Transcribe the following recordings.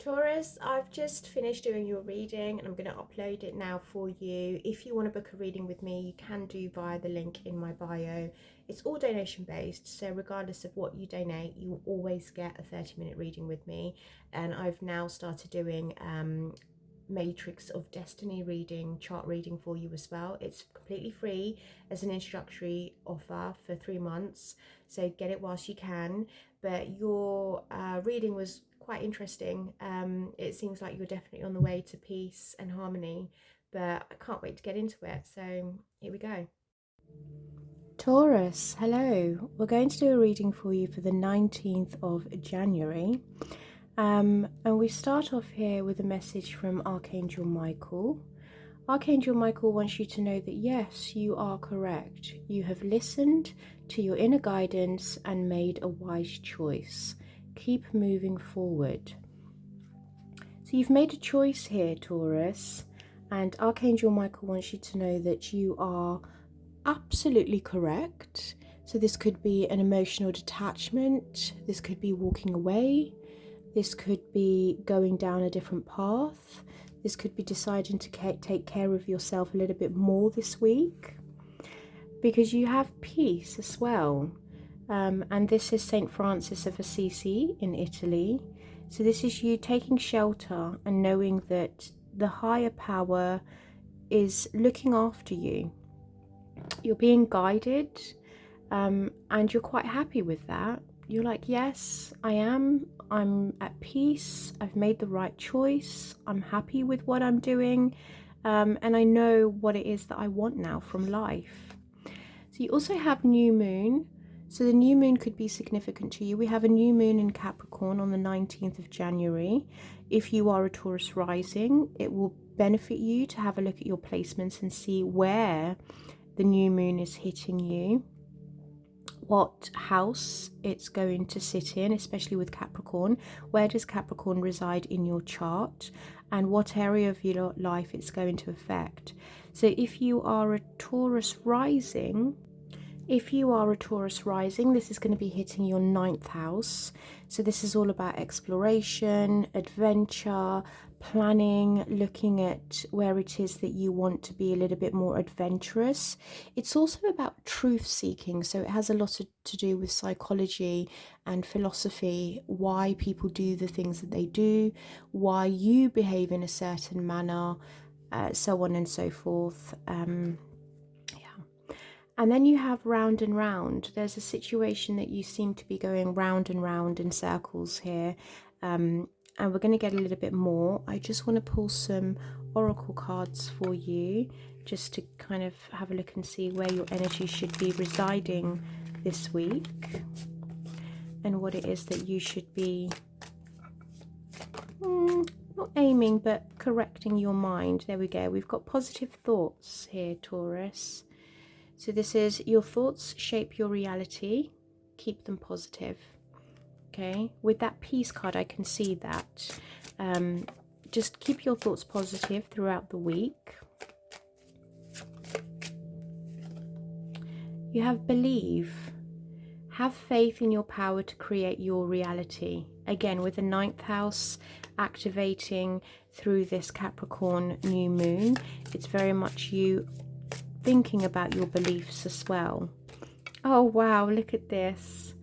Taurus, I've just finished doing your reading and I'm going to upload it now for you. If you want to book a reading with me, you can do via the link in my bio. It's all donation based, so regardless of what you donate, you will always get a 30-minute reading with me. And I've now started doing Matrix of Destiny reading, chart reading for you as well. It's completely free as an introductory offer for 3 months, so get it whilst you can. But your reading was quite interesting. It seems like you're definitely on the way to peace and harmony, but I can't wait to get into it. So here we go. Taurus, hello. We're going to do a reading for you for the 19th of January. And we start off here with a message from Archangel Michael. Archangel Michael wants you to know that yes, you are correct. You have listened to your inner guidance and made a wise choice. Keep moving forward. So you've made a choice here, Taurus, and Archangel Michael wants you to know that you are absolutely correct. So this could be an emotional detachment, this could be walking away, this could be going down a different path, this could be deciding to take care of yourself a little bit more this week, because you have peace as well. And this is Saint Francis of Assisi in Italy. So this is you taking shelter and knowing that the higher power is looking after you. You're being guided, and you're quite happy with that. You're like, yes, I'm at peace, I've made the right choice, I'm happy with what I'm doing, and I know what it is that I want now from life. So you also have new moon. So the new moon could be significant to you. We have a new moon in Capricorn on the 19th of January. If you are a Taurus rising, it will benefit you to have a look at your placements and see where the new moon is hitting you, what house it's going to sit in, especially with Capricorn. Where does Capricorn reside in your chart, and what area of your life it's going to affect. So if you are a Taurus rising, this is going to be hitting your 9th house. So this is all about exploration, adventure, planning, looking at where it is that you want to be a little bit more adventurous. It's also about truth seeking. So it has a lot to do with psychology and philosophy, why people do the things that they do, why you behave in a certain manner, so on and so forth. And then you have round and round. There's a situation that you seem to be going round and round in circles here. And we're going to get a little bit more. I just want to pull some oracle cards for you, just to kind of have a look and see where your energy should be residing this week, and what it is that you should be not aiming, but correcting your mind. There we go. We've got positive thoughts here, Taurus. So this is, your thoughts shape your reality. Keep them positive. Okay, with that peace card, I can see that. Just keep your thoughts positive throughout the week. You have believe. Have faith in your power to create your reality. Again, with the 9th house activating through this Capricorn new moon, it's very much you thinking about your beliefs as well. Oh wow, look at this.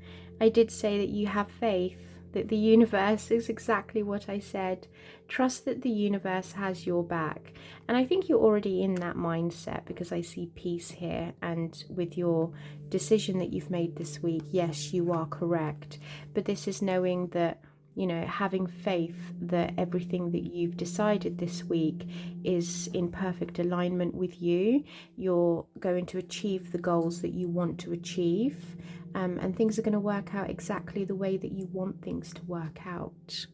I did say that you have faith, that the universe is exactly what I said. Trust that the universe has your back. And I think you're already in that mindset, because I see peace here, and with your decision that you've made this week, yes, you are correct. But this is knowing that, you know, having faith that everything that you've decided this week is in perfect alignment with you. You're going to achieve the goals that you want to achieve, and things are going to work out exactly the way that you want things to work out.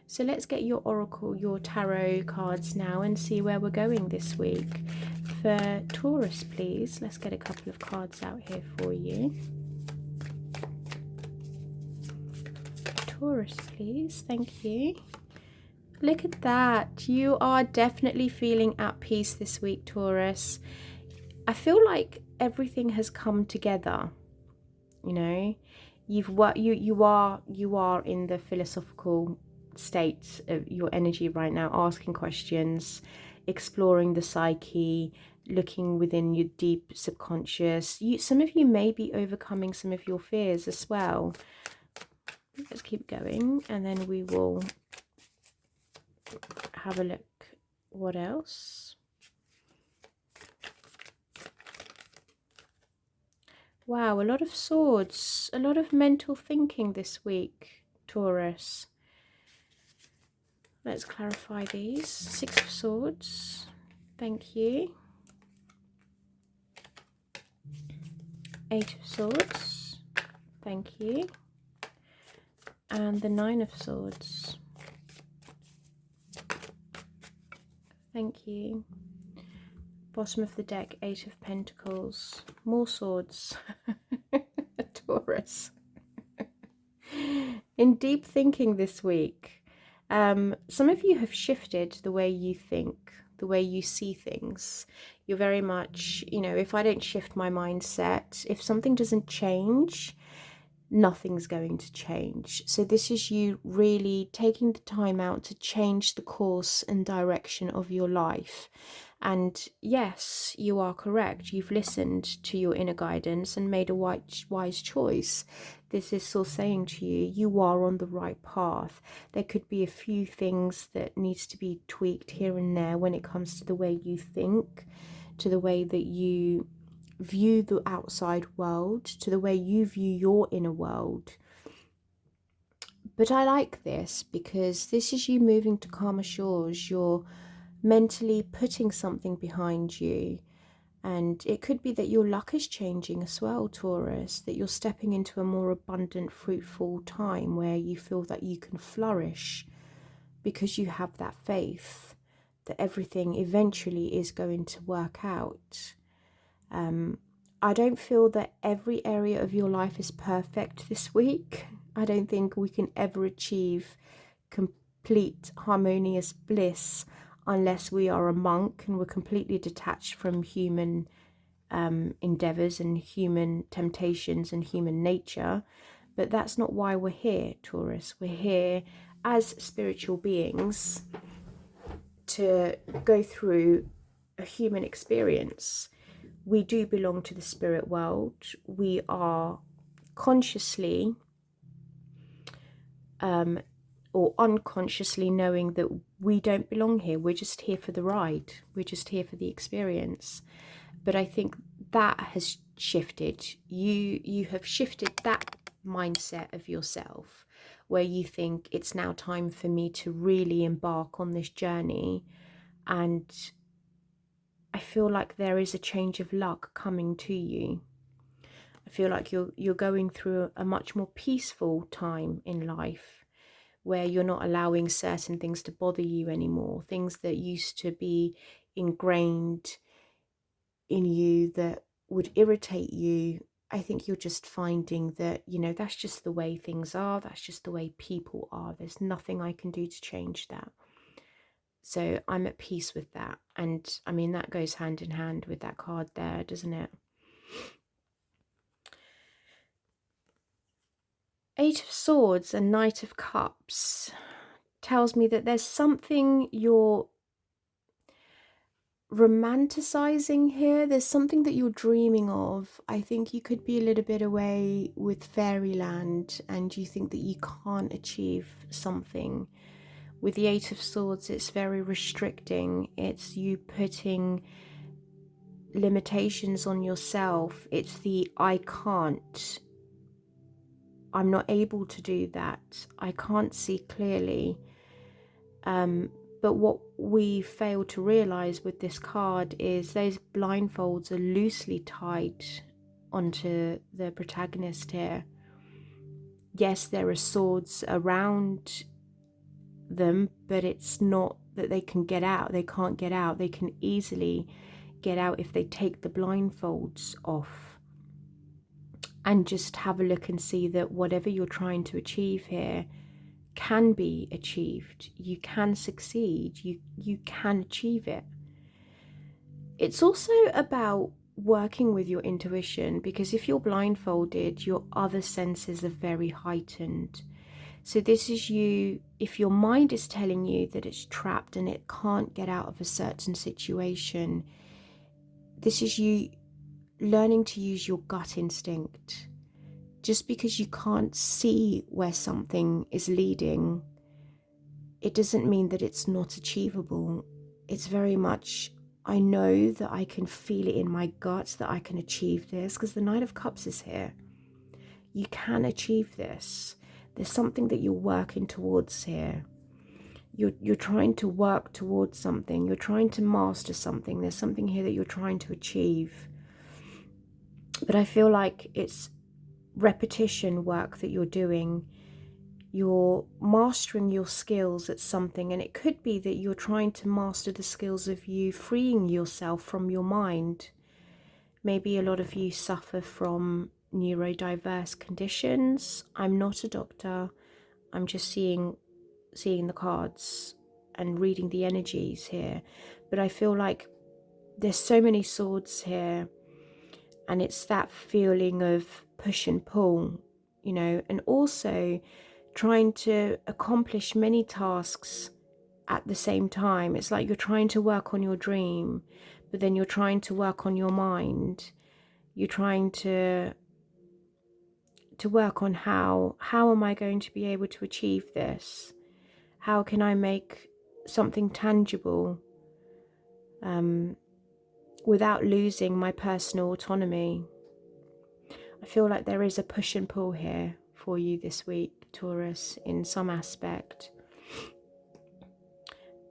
So let's get your oracle, your tarot cards now, and see where we're going this week. For Taurus, please, let's get a couple of cards out here for you. Taurus, please. Thank you. Look at that. You are definitely feeling at peace this week, Taurus. I feel like everything has come together. You know, you are in the philosophical state of your energy right now, asking questions, exploring the psyche, looking within your deep subconscious. Some of you may be overcoming some of your fears as well. Let's keep going, and then we will have a look. What else? Wow, a lot of swords, a lot of mental thinking this week, Taurus. Let's clarify these. 6 of Swords. Thank you. 8 of Swords. Thank you. And the 9 of Swords. Thank you. Bottom of the deck, 8 of Pentacles. More swords. Taurus. In deep thinking this week, some of you have shifted the way you think, the way you see things. You're very much, you know, if I don't shift my mindset, if something doesn't change, nothing's going to change. So this is you really taking the time out to change the course and direction of your life. And yes, you are correct. You've listened to your inner guidance and made a wise choice. This is still saying to you, you are on the right path. There could be a few things that needs to be tweaked here and there when it comes to the way you think, to the way that you view the outside world, to the way you view your inner world. But I like this because this is you moving to calmer shores. You're mentally putting something behind you, and it could be that your luck is changing as well, Taurus, that you're stepping into a more abundant, fruitful time where you feel that you can flourish because you have that faith that everything eventually is going to work out. I don't feel that every area of your life is perfect this week. I don't think we can ever achieve complete harmonious bliss unless we are a monk and we're completely detached from human endeavors and human temptations and human nature. But that's not why we're here, Taurus. We're here as spiritual beings to go through a human experience. We do belong to the spirit world. We are consciously or unconsciously knowing that we don't belong here. We're just here for the ride. We're just here for the experience. But I think that has shifted. You have shifted that mindset of yourself where you think it's now time for me to really embark on this journey. And I feel like there is a change of luck coming to you. I feel like you're going through a much more peaceful time in life where you're not allowing certain things to bother you anymore. Things that used to be ingrained in you that would irritate you. I think you're just finding that, you know, that's just the way things are. That's just the way people are. There's nothing I can do to change that. So I'm at peace with that. And I mean, that goes hand in hand with that card there, doesn't it? 8 of Swords and Knight of Cups tells me that there's something you're romanticizing here. There's something that you're dreaming of. I think you could be a little bit away with fairyland and you think that you can't achieve something. With the 8 of Swords, it's very restricting. It's you putting limitations on yourself. It's the I can't. I'm not able to do that. I can't see clearly. But what we fail to realize with this card is those blindfolds are loosely tied onto the protagonist here. Yes, there are swords around them, but it's not that they can get out. They can't get out. They can easily get out if they take the blindfolds off and just have a look and see that whatever you're trying to achieve here can be achieved. You can succeed. You can achieve it. It's also about working with your intuition, because if you're blindfolded, your other senses are very heightened. So this is you, if your mind is telling you that it's trapped and it can't get out of a certain situation, this is you learning to use your gut instinct. Just because you can't see where something is leading, it doesn't mean that it's not achievable. It's very much, I know that I can feel it in my gut that I can achieve this, because the Knight of Cups is here. You can achieve this. There's something that you're working towards here. You're trying to work towards something. You're trying to master something. There's something here that you're trying to achieve. But I feel like it's repetition work that you're doing. You're mastering your skills at something, and it could be that you're trying to master the skills of you freeing yourself from your mind. Maybe a lot of you suffer from neurodiverse conditions. I'm not a doctor. I'm just seeing the cards and reading the energies here. But I feel like there's so many swords here, and it's that feeling of push and pull, you know, and also trying to accomplish many tasks at the same time. It's like you're trying to work on your dream, but then you're trying to work on your mind. You're trying to work on how am I going to be able to achieve this? How can I make something tangible without losing my personal autonomy? I feel like there is a push and pull here for you this week, Taurus, in some aspect.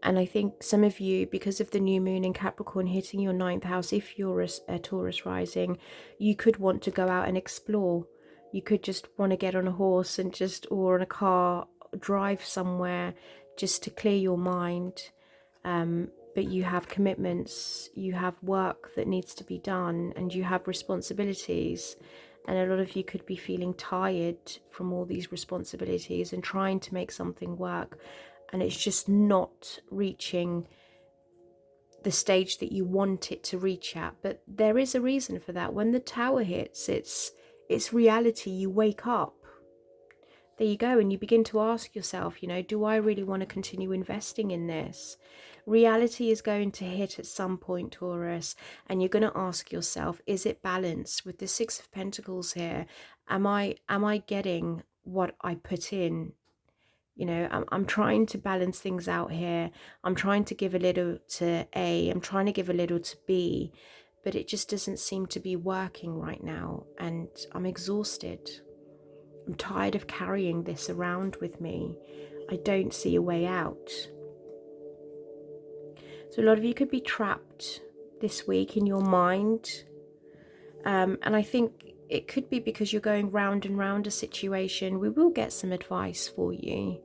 And I think some of you, because of the new moon in Capricorn hitting your 9th house, if you're a Taurus rising, you could want to go out and explore. You could just want to get on a horse and or on a car, drive somewhere just to clear your mind. But you have commitments, you have work that needs to be done, and you have responsibilities. And a lot of you could be feeling tired from all these responsibilities and trying to make something work. And it's just not reaching the stage that you want it to reach at. But there is a reason for that. When the Tower hits, it's reality. You wake up. There you go. And you begin to ask yourself, you know, do I really want to continue investing in this? Reality is going to hit at some point, Taurus, and you're going to ask yourself, is it balanced? With the 6 of Pentacles here, am I getting what I put in? You know, I'm trying to balance things out here. I'm trying to give a little to A, I'm trying to give a little to B, but it just doesn't seem to be working right now, and I'm exhausted. I'm tired of carrying this around with me. I don't see a way out. So a lot of you could be trapped this week in your mind. And I think it could be because you're going round and round a situation. We will get some advice for you.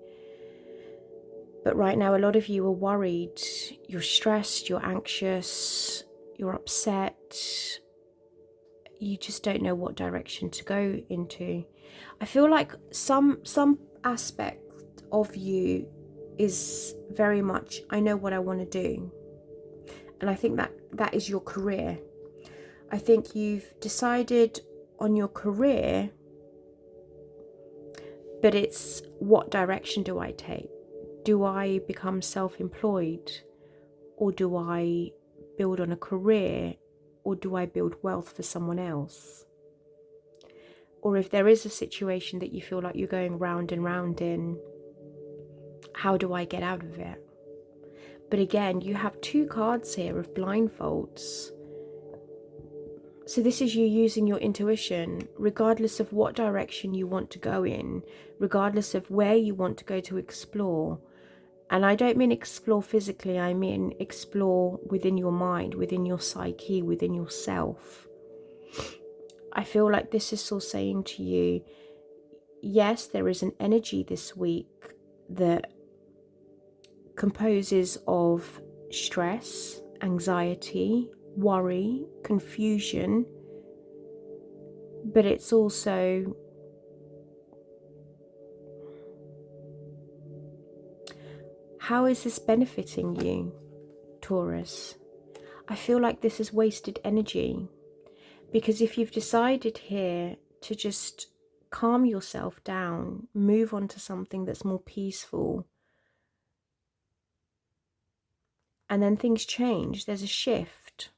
But right now, a lot of you are worried. You're stressed, you're anxious, you're upset. You just don't know what direction to go into. I feel like some aspect of you is very much, I know what I want to do. And I think that is your career. I think you've decided on your career, but it's what direction do I take? Do I become self-employed, or do I build on a career, or do I build wealth for someone else? Or if there is a situation that you feel like you're going round and round in, how do I get out of it? But again, you have 2 cards here of blindfolds. So this is you using your intuition, regardless of what direction you want to go in, regardless of where you want to go to explore. And I don't mean explore physically, I mean explore within your mind, within your psyche, within yourself. I feel like this is all saying to you, yes, there is an energy this week that composes of stress, anxiety, worry, confusion, but it's also how is this benefiting you, Taurus? I feel like this is wasted energy, because if you've decided here to just calm yourself down, move on to something that's more peaceful. And then things change. There's a shift.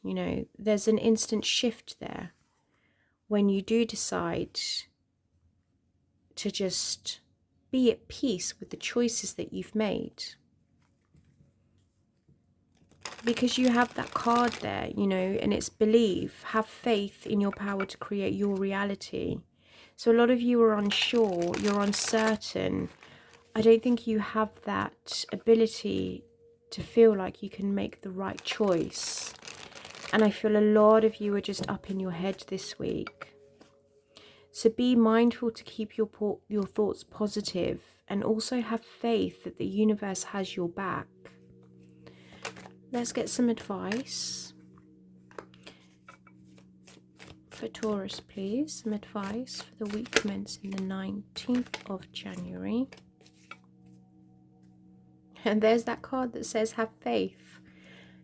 You know, there's an instant shift there when you do decide to just be at peace with the choices that you've made. Because you have that card there, you know, and it's believe, have faith in your power to create your reality. So a lot of you are unsure, you're uncertain. I don't think you have that ability to feel like you can make the right choice. And I feel a lot of you are just up in your head this week. So be mindful to keep your thoughts positive, and also have faith that the universe has your back. Let's get some advice for Taurus, please. Some advice for the week commencing the 19th of January. And there's that card that says have faith.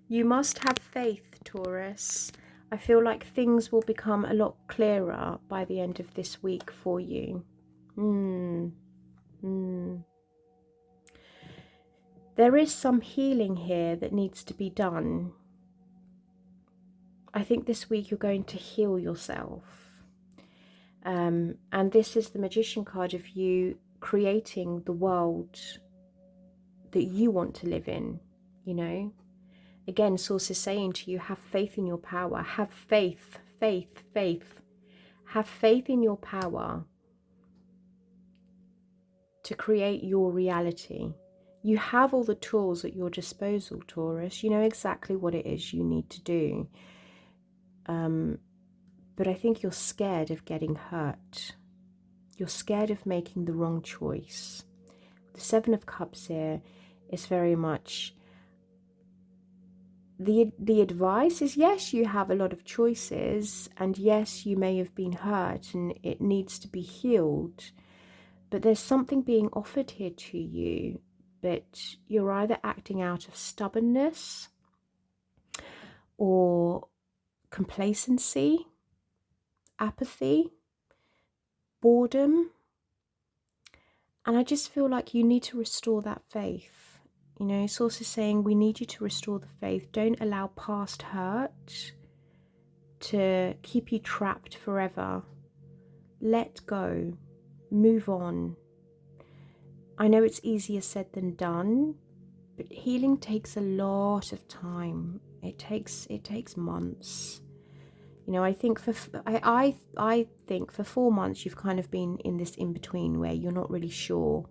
You must have faith, Taurus. I feel like things will become a lot clearer by the end of this week for you. There is some healing here that needs to be done. I think this week you're going to heal yourself. And this is the Magician card of you creating the world that you want to live in, you know. Again, Source is saying to you, have faith in your power. Have faith, faith, faith. Have faith in your power to create your reality. You have all the tools at your disposal, Taurus. You know exactly what it is you need to do. But I think you're scared of getting hurt. You're scared of making the wrong choice. The Seven of Cups here is very much... The advice is, yes, you have a lot of choices, and yes, you may have been hurt and it needs to be healed. But there's something being offered here to you, but you're either acting out of stubbornness or complacency, apathy, boredom. And I just feel like you need to restore that faith. You know, Source is saying we need you to restore the faith. Don't allow past hurt to keep you trapped forever. Let go. Move on. I know it's easier said than done, but healing takes a lot of time. It takes months. You know, I think I think for 4 months you've kind of been in this in-between where you're not really sure.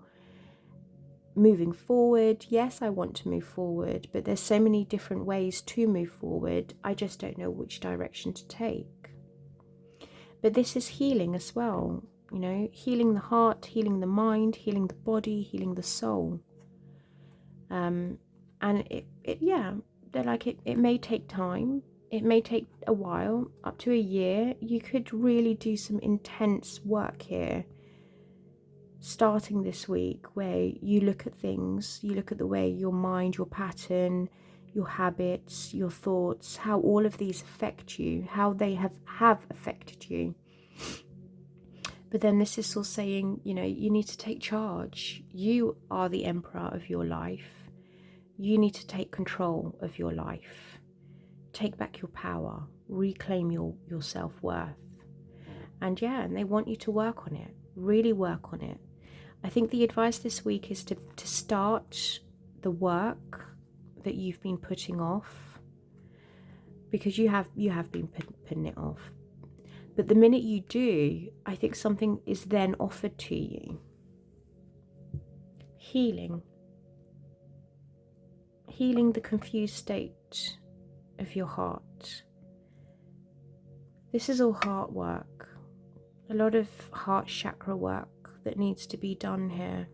Moving forward, yes, I want to move forward, but there's so many different ways to move forward. I just don't know which direction to take. But this is healing as well, you know, healing the heart, healing the mind, healing the body, healing the soul. And it may take time. It may take a while, up to a year. You could really do some intense work here, starting this week, where you look at things, you look at the way your mind, your pattern, your habits, your thoughts, how all of these affect you, how they have affected you. But then this is all saying, you know, you need to take charge. You are the emperor of your life. You need to take control of your life. Take back your power. Reclaim your self-worth. And they want you to work on it. Really work on it. I think the advice this week is to start the work that you've been putting off, because you have been putting it off. But the minute you do, I think something is then offered to you. Healing. Healing the confused state of your heart. This is all heart work. A lot of heart chakra work that needs to be done here.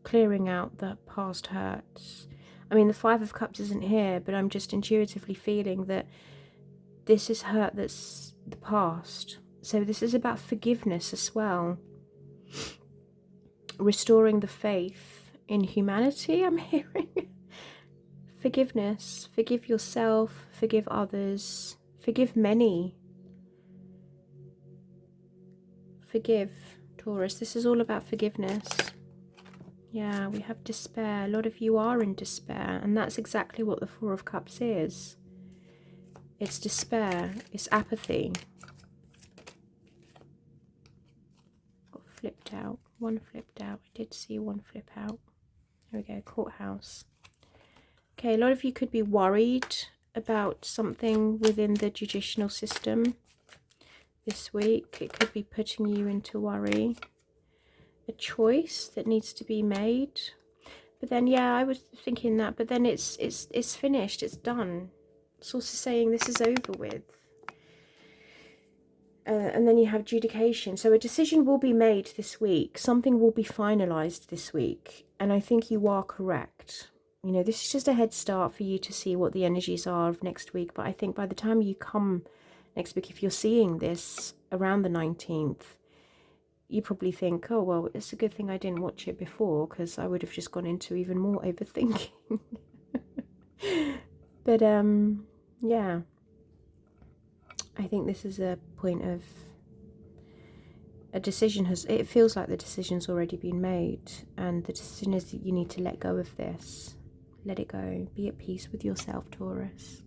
Clearing out the past hurts. I mean, the Five of Cups isn't here, but I'm just intuitively feeling that this is hurt that's the past. So this is about forgiveness as well. Restoring the faith in humanity, I'm hearing. Forgiveness. Forgive yourself. Forgive others. Forgive many. Forgive, Taurus. This is all about forgiveness. Yeah, we have despair. A lot of you are in despair, and that's exactly what the Four of Cups is. It's despair. It's apathy. Got flipped out. One flipped out. I did see one flip out. There we go. Courthouse. Okay, a lot of you could be worried about something within the judicial system this week. It could be putting you into worry. A choice that needs to be made. But then, yeah, I was thinking that, but then it's finished, it's done. It's also saying this is over with. And then you have adjudication. So a decision will be made this week. Something will be finalised this week. And I think you are correct. You know, this is just a head start for you to see what the energies are of next week. But I think by the time you come next week, if you're seeing this around the 19th, you probably think, oh, well, it's a good thing I didn't watch it before, because I would have just gone into even more overthinking. But, yeah. I think this is a point of a decision it feels like the decision's already been made, and the decision is that you need to let go of this. Let it go. Be at peace with yourself, Taurus.